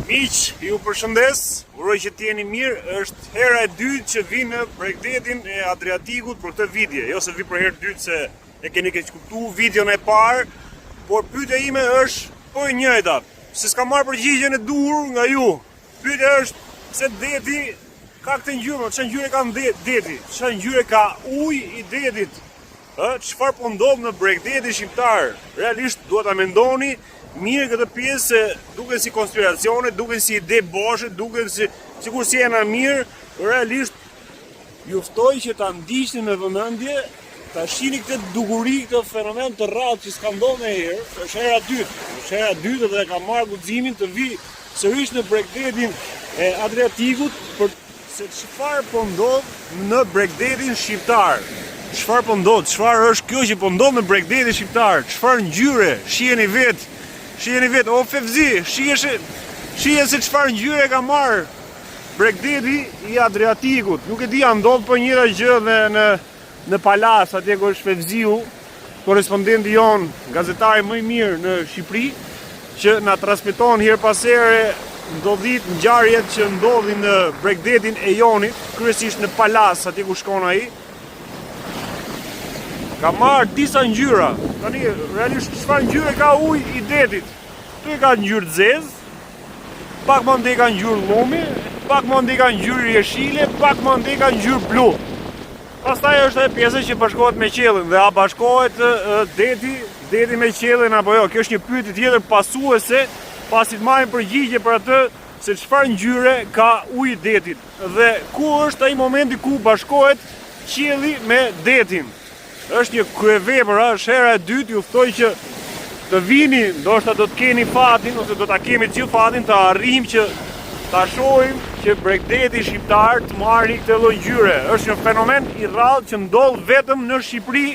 Miq, ju përshëndes, uroj që t'jeni mirë. Është hera e dytë që vi në Bregdetin e Adriatikut për këtë video. Jo se vi për herë dytë se e keni keq kuptuar videon e parë, por pyetja ime është po e njëjta. Se s'ka marrë përgjigjen e duhur nga ju. Pyetja është se deti ka këtë ngjyrë, çfarë ngjyre ka deti? Çfarë ngjyre ka uji i detit? Çfarë po ndodh në Bregdetin shqiptar? Realisht duhet ta mendoni mirë këtë pjesë, se duken si konspiracione, duken si ide boshe, duken sikur si jena mirë. Realisht ju ftoj që ta ndiqni me vëmendje, ta shihni këtë dukuri, këtë fenomen të rrallë që s'ka ndodhur ndonjëherë. Është hera e dytë. Është hera e dytë dhe ka marrë guximin të vi sërish në Bregdetin e Adriatikut për se çfarë po ndodh në Bregdetin shqiptar. Çfarë po ndodh? Çfarë është kjo që po ndodh në Bregdetin shqiptar? Çfarë ngjyre? Shiheni vetë. Shiheni vetë, o Fevzi, shihje se çfarë ngjyre ka marrë Bregdeti i Adriatikut. Nuk e di, a ndodh po njëra gjë në Palas, atje ku është Fevziu, korrespondenti jon, gazetari më i mirë në Shqipëri, që na transmeton her pas here ndodhit ngjarjet që ndodhin në Bregdetin e Jonit, kryesisht në Palas, atje ku shkon ai. Ka marrë disa ngjyra. Tani realisht çfarë ngjyre ka uji i detit? Këtu ka ngjyrë zezë, pak më ndej ka ngjyrë llumi, pak më ndej ka ngjyrë jeshile, pak më ndej ka ngjyrë blu. Pastaj është edhe pjesa që bashkohet me qiellin, dhe a bashkohet deti me qiellin apo jo? Kjo është një pyetje tjetër pasuese, pasi të marrim përgjigje për atë se çfarë ngjyre ka uji i detit dhe ku është ai momenti ku bashkohet qielli me detin. Është një kryevepër, është hera e dytë, ju ftoj që të vini, ndoshta do të keni fatin ose do ta kemi gjithë fatin të arrijmë që ta shohim që Bregdeti shqiptar të marrë këtë lloj ngjyre. Është një fenomen i rrallë që ndodh vetëm në Shqipëri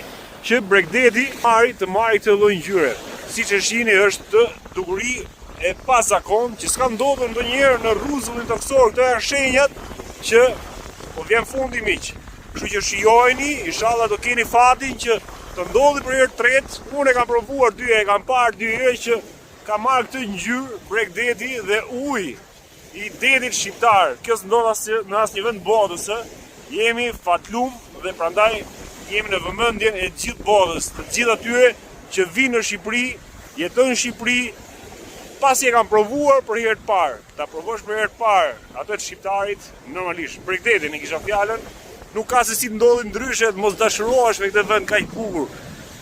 që Bregdeti të marrë këtë lloj ngjyre. Siç e shihni, është dukuri e pazakontë që s'ka ndodhur ndonjëherë në rruzullin toksor. Këto janë shenjat që po vjen fundi, miq. Kështu që shijojeni, inshallah do keni fatin që të ndodhi për herë tretë. Unë e kam provuar dy herë, e kam parë dy herë që ka marrë këtë ngjyrë Bregdeti dhe uji i detit shqiptar. Kjo s'ndodh në asnjë vend botës. Jemi fatlum dhe prandaj jemi në vëmendjen e gjithë botës, të gjithë atyre që vinë në Shqipëri, jetojnë në Shqipëri, pasi e kam provuar për herë të parë. Ta provosh për herë të parë atë të shqiptarit, normalisht Bregdetin e kisha fjalën. Nuk ka se si të ndodhi ndryshe, të mos dashurohesh me këtë vend kaq bukur.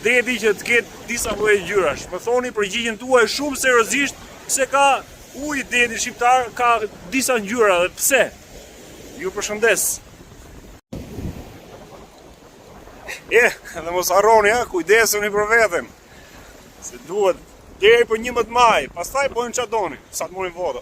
Deti që të ketë disa lloje ngjyrash. Më thoni përgjigjen tuaj shumë seriozisht pse ka uji deti shqiptar ka disa ngjyra dhe pse. Ju përshëndes. Dhe mos harroni, kujdesuni për veten. Se duhet deri për 11 maj, pastaj bojnë çfarë doni, sa të morrin vota.